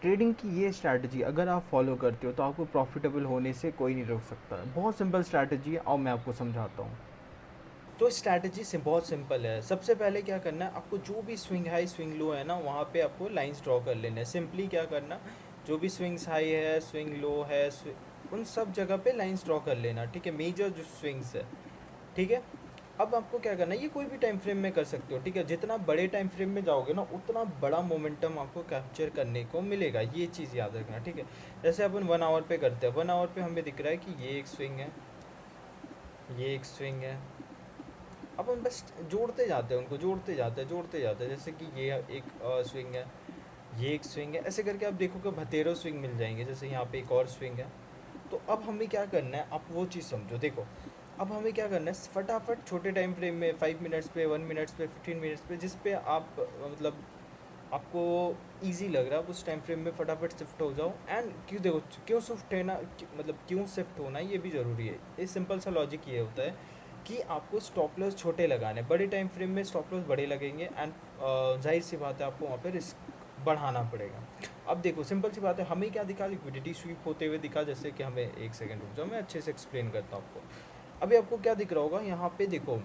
Trading की ये strategy अगर आप फॉलो करते हो तो आपको प्रॉफिटेबल होने से कोई नहीं रोक सकता। बहुत सिंपल स्ट्रैटेजी है और मैं आपको समझाता हूँ। तो स्ट्रैटेजी से बहुत सिंपल है। सबसे पहले क्या करना है, आपको जो भी स्विंग हाई स्विंग लो है ना, वहाँ पे आपको लाइंस ड्रॉ कर लेने हैं। सिंपली क्या करना, जो भी स्विंग्स हाई है, स्विंग लो है, उन सब जगह पे लाइंस ड्रॉ कर लेना, ठीक है, मेजर जो स्विंग्स है, ठीक है। अब आपको क्या करना है, ये कोई भी टाइम फ्रेम में कर सकते हो, ठीक है। जितना बड़े टाइम फ्रेम में जाओगे ना, उतना बड़ा मोमेंटम आपको कैप्चर करने को मिलेगा, ये चीज़ याद रखना, ठीक है। जैसे अपन 1 आवर पे करते हैं, 1 आवर पे हमें दिख रहा है कि ये एक स्विंग है, ये एक स्विंग है। अब हम बस जोड़ते जाते हैं, उनको जोड़ते जाते हैं, जोड़ते जाते हैं। जैसे कि ये एक स्विंग है, ये एक स्विंग है, ऐसे करके आप देखोगे भतेरों स्विंग मिल जाएंगे। जैसे यहाँ पे एक और स्विंग है। तो अब हमें क्या करना है, आप वो चीज़ समझो, देखो। अब हमें क्या करना है, फटाफट छोटे टाइम फ्रेम में 5 मिनट्स पे, 1 मिनट्स पे, 15 मिनट्स पे, जिस पे आप मतलब आपको इजी लग रहा है, आप उस टाइम फ्रेम में फटाफट शिफ्ट हो जाओ। एंड क्यों, देखो क्यों शिफ्ट है ना, मतलब क्यों शिफ्ट होना ये भी ज़रूरी है। ये सिंपल सा लॉजिक ये होता है कि आपको स्टॉप लॉस छोटे लगाने, बड़े टाइम फ्रेम में स्टॉप लॉस बड़े लगेंगे। एंड जाहिर सी बात है, आपको वहाँ पे रिस्क बढ़ाना पड़ेगा। अब देखो सिंपल सी बात है, हमें क्या दिखा, लिक्विडिटी स्वीप होते हुए दिखा। जैसे कि हमें एक सेकंड रुक जाओ, मैं अच्छे से एक्सप्लेन करता हूँ आपको। अभी आपको क्या दिख रहा होगा, यहाँ पे देखो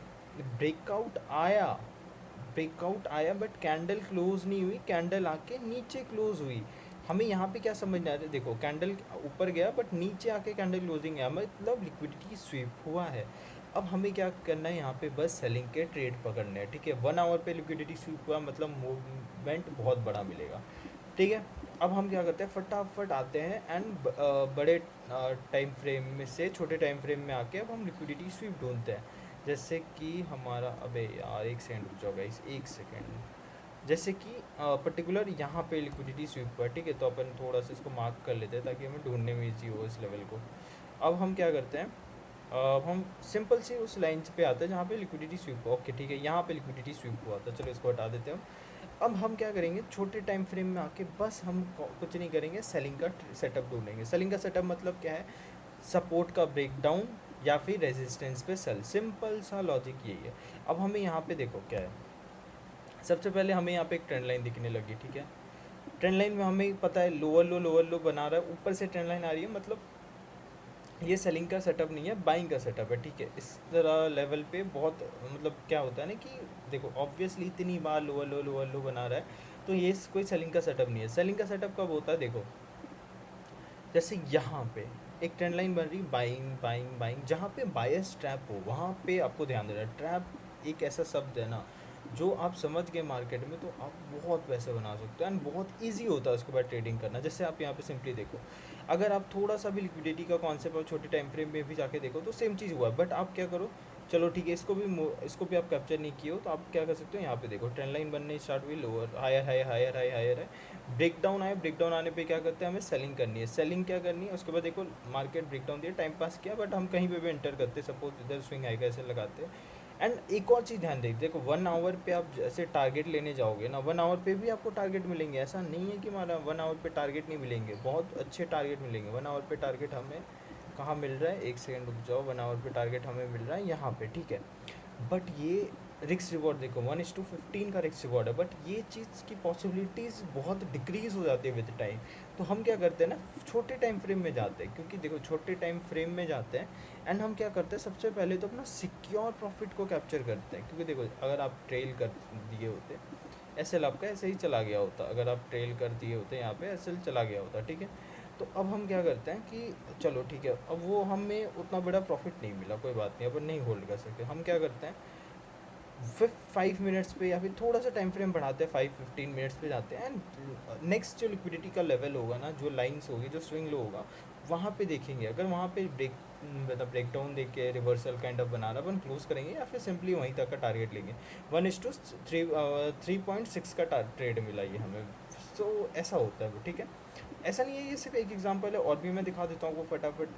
ब्रेकआउट आया, ब्रेकआउट आया, बट कैंडल क्लोज नहीं हुई, कैंडल आके नीचे क्लोज हुई। हमें यहाँ पे क्या समझना है, देखो कैंडल ऊपर गया बट नीचे आके कैंडल क्लोजिंग है, मतलब लिक्विडिटी स्वीप हुआ है। अब हमें क्या करना है, यहाँ पे बस सेलिंग के ट्रेड पकड़ने हैं, ठीक है। 1 आवर पे लिक्विडिटी स्वीप हुआ, मतलब मूवमेंट बहुत बड़ा मिलेगा, ठीक है। अब हम क्या करते हैं, फटाफट आते हैं एंड बड़े टाइम फ्रेम में से छोटे टाइम फ्रेम में आके अब हम लिक्विडिटी स्वीप ढूंढते हैं। जैसे कि हमारा, अबे यार एक सेकंड रुक जाओ गाइस, एक सेकंड। जैसे कि पर्टिकुलर यहाँ पे लिक्विडिटी स्वीप हुआ, ठीक है। तो अपन थोड़ा सा इसको मार्क कर लेते हैं ताकि हमें ढूंढने में ईजी हो इस लेवल को। अब हम क्या करते हैं, अब हम सिंपल सी उस लाइन पे आते हैं जहाँ पे लिक्विडिटी स्वीप हुआ, ओके ठीक है, यहाँ पे लिक्विडिटी स्वीप हुआ था, चलो इसको हटा देते हैं। अब हम क्या करेंगे, छोटे टाइम फ्रेम में आके बस हम कुछ नहीं करेंगे, सेलिंग का सेटअप ढूंढेंगे। सेलिंग का सेटअप मतलब क्या है, सपोर्ट का ब्रेकडाउन या फिर रेजिस्टेंस पे सेल, सिंपल सा लॉजिक यही है। अब हमें यहाँ पे देखो क्या है, सबसे पहले हमें यहाँ पे एक ट्रेंड लाइन दिखने लगी, ठीक है। ट्रेंड लाइन में हमें पता है लोअर लो बना रहा है, ऊपर से ट्रेंड लाइन आ रही है, मतलब ये सेलिंग का सेटअप नहीं है, बाइंग का सेटअप है, ठीक है। इस तरह लेवल पे बहुत मतलब क्या होता है ना कि देखो ऑब्वियसली इतनी बार लोअर लो बना रहा है, तो ये कोई सेलिंग का सेटअप नहीं है। सेलिंग का सेटअप कब होता है, देखो जैसे यहाँ पे एक ट्रेंड लाइन बन रही, बाइंग बाइंग बाइंग, जहाँ पे बायस ट्रैप हो वहाँ पे आपको ध्यान देना है। ट्रैप एक ऐसा शब्द है ना, जो आप समझ गए मार्केट में तो आप बहुत पैसे बना सकते हो एंड बहुत इजी होता है उसके बाद ट्रेडिंग करना। जैसे आप यहाँ पे सिंपली देखो, अगर आप थोड़ा सा भी लिक्विडिटी का कॉन्सेप्ट और छोटे टाइम फ्रेम में भी जाके देखो तो सेम चीज़ हुआ है। बट आप क्या करो, चलो ठीक है, इसको भी आप कैप्चर नहीं किए हो तो आप क्या कर सकते हो, यहाँ पे देखो ट्रेंड लाइन बनने स्टार्ट हुई, lower higher higher higher higher higher है, ब्रेक डाउन आए, ब्रेक डाउन आने पे क्या करते हैं, हमें सेलिंग करनी है। सेलिंग क्या करनी है, उसके बाद देखो मार्केट ब्रेक डाउन दिया, टाइम पास किया, बट हम कहीं पे भी एंटर करते, सपोज इधर स्विंग आएगा ऐसे लगाते हैं। एंड एक और चीज़ ध्यान देखिए, देखो 1 आवर पे आप जैसे टारगेट लेने जाओगे ना, 1 आवर पे भी आपको टारगेट मिलेंगे। ऐसा नहीं है कि हमारा 1 आवर पे टारगेट नहीं मिलेंगे, बहुत अच्छे टारगेट मिलेंगे। 1 आवर पे टारगेट हमें कहाँ मिल रहा है, एक सेकंड रुक जाओ, 1 आवर पे टारगेट हमें मिल रहा है यहाँ पे, ठीक है। बट ये रिक्स रिवॉर्ड देखो 1:15 का रिक्स रिवॉर्ड है, बट ये चीज़ की पॉसिबिलिटीज़ बहुत डिक्रीज़ हो जाती है विद टाइम। तो हम क्या करते हैं ना, छोटे टाइम फ्रेम में जाते हैं, क्योंकि देखो छोटे टाइम फ्रेम में जाते हैं एंड हम क्या करते हैं, सबसे पहले तो अपना सिक्योर प्रॉफिट को कैप्चर करते हैं। क्योंकि देखो अगर आप ट्रेल कर दिए होते, एस एल आपका ऐसे ही चला गया होता, अगर आप ट्रेल कर दिए होते यहाँ पे एस एल चला गया होता, ठीक है। तो अब हम क्या करते हैं कि चलो ठीक है, अब वो हमें उतना बड़ा प्रॉफिट नहीं मिला, कोई बात नहीं, अपन नहीं होल्ड कर सकते। हम क्या करते हैं, फिर 5 मिनट्स पे या फिर थोड़ा सा टाइम फ्रेम बढ़ाते हैं, 5-15 मिनट्स पे जाते हैं एंड नेक्स्ट जो लिक्विडिटी का लेवल होगा ना, जो लाइंस होगी, जो स्विंग लो होगा, वहाँ पे देखेंगे। अगर वहाँ पे मतलब ब्रेक डाउन देख के रिवर्सल काइंड ऑफ बना रहा, अपन क्लोज करेंगे या फिर सिंपली वहीं तक का टारगेट लेंगे। 1:3.6 का ट्रेड मिला ये हमें। सो ऐसा होता है वो, ठीक है। ऐसा नहीं है, ये सिर्फ एक एग्जांपल है, और भी मैं दिखा देता हूँ वो फटाफट।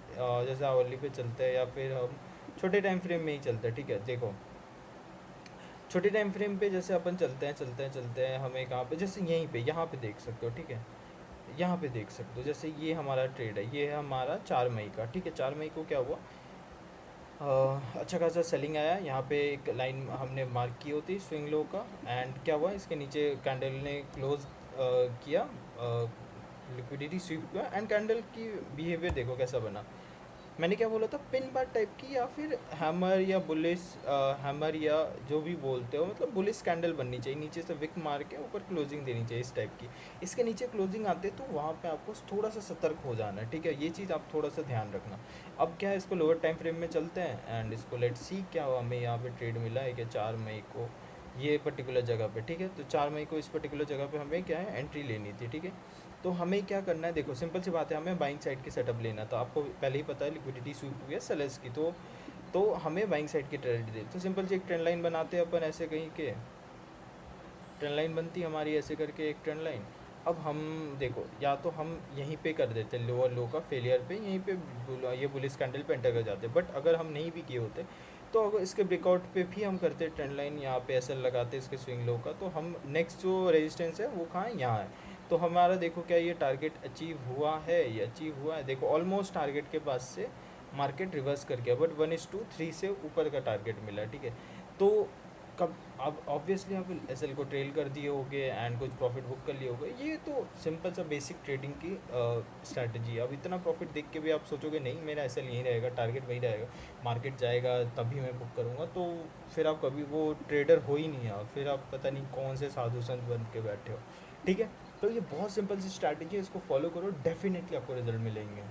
जैसे आवली पे चलते हैं या फिर हम छोटे टाइम फ्रेम में ही चलते हैं, ठीक है। देखो छोटे टाइम फ्रेम पे जैसे अपन चलते हैं, हमें कहाँ पे, जैसे यहीं पे यहाँ पे देख सकते हो, ठीक है। यहाँ पे देख सकते हो, जैसे ये हमारा ट्रेड है, ये है हमारा 4 मई का, ठीक है। 4 मई को क्या हुआ, अच्छा खासा सेलिंग आया, यहाँ पे एक लाइन हमने मार्क की होती स्विंग लो का, एंड क्या हुआ, इसके नीचे कैंडल ने क्लोज किया लिक्विडिटी स्वीप किया एंड कैंडल की बिहेवियर देखो कैसा बना। मैंने क्या बोला था, पिन बार टाइप की या फिर हैमर या बुलिस, हैमर या जो भी बोलते हो, मतलब बुलिस कैंडल बननी चाहिए, नीचे से विक मार के ऊपर क्लोजिंग देनी चाहिए इस टाइप की। इसके नीचे क्लोजिंग आते तो वहाँ पे आपको थोड़ा सा सतर्क हो जाना है, ठीक है, ये चीज़ आप थोड़ा सा ध्यान रखना। अब क्या है, इसको लोअर टाइम फ्रेम में चलते हैं एंड इसको लेट्स सी क्या हमें यहाँ पे ट्रेड मिला है क्या 4 मई को ये पर्टिकुलर जगह पे, ठीक है। तो 4 मई को इस पर्टिकुलर जगह पे हमें क्या है, एंट्री लेनी थी, ठीक है। तो हमें क्या करना है, देखो सिंपल सी बात है, हमें बाइंग साइड की सेटअप लेना था, आपको पहले ही पता है लिक्विडिटी स्वीप हुई है सेलर्स की, तो हमें बाइंग साइड की ट्रेड दे। तो सिंपल सी एक ट्रेंड लाइन बनाते हैं अपन ऐसे कहीं के, ट्रेंड लाइन बनती है हमारी ऐसे करके एक ट्रेंड लाइन। अब हम देखो, या तो हम यहीं पे कर देते लोअर लो का फेलियर पे, यहीं पे ये बुलिस कैंडल पे एंटर कर जाते, बट अगर हम नहीं भी किए होते तो अगर इसके ब्रेकआउट पे भी हम करते ट्रेंड लाइन यहाँ पे ऐसे लगाते इसके स्विंग लो का, तो हम नेक्स्ट जो रेजिस्टेंस है वो कहाँ है, यहाँ है। तो हमारा देखो क्या ये टारगेट अचीव हुआ है, ये अचीव हुआ है, देखो ऑलमोस्ट टारगेट के पास से मार्केट रिवर्स कर गया, बट 1:3 से ऊपर का टारगेट मिला, ठीक है। तो कब, अब ऑब्वियसली आप एसएल को ट्रेल कर दिए होगे एंड कुछ प्रॉफिट बुक कर लिए होगे, ये तो सिंपल सा बेसिक ट्रेडिंग की स्ट्रैटेजी है। अब इतना प्रॉफिट देख के भी आप सोचोगे नहीं मेरा एसएल यहीं रहेगा, टारगेट वहीं रहेगा, मार्केट जाएगा तभी मैं बुक करूँगा, तो फिर आप कभी वो ट्रेडर हो ही नहीं, आप फिर आप पता नहीं कौन से साधु संत बन के बैठे हो, ठीक है। तो ये बहुत सिंपल सी स्ट्रैटेजी है, इसको फॉलो करो, डेफिनेटली आपको रिजल्ट मिलेंगे।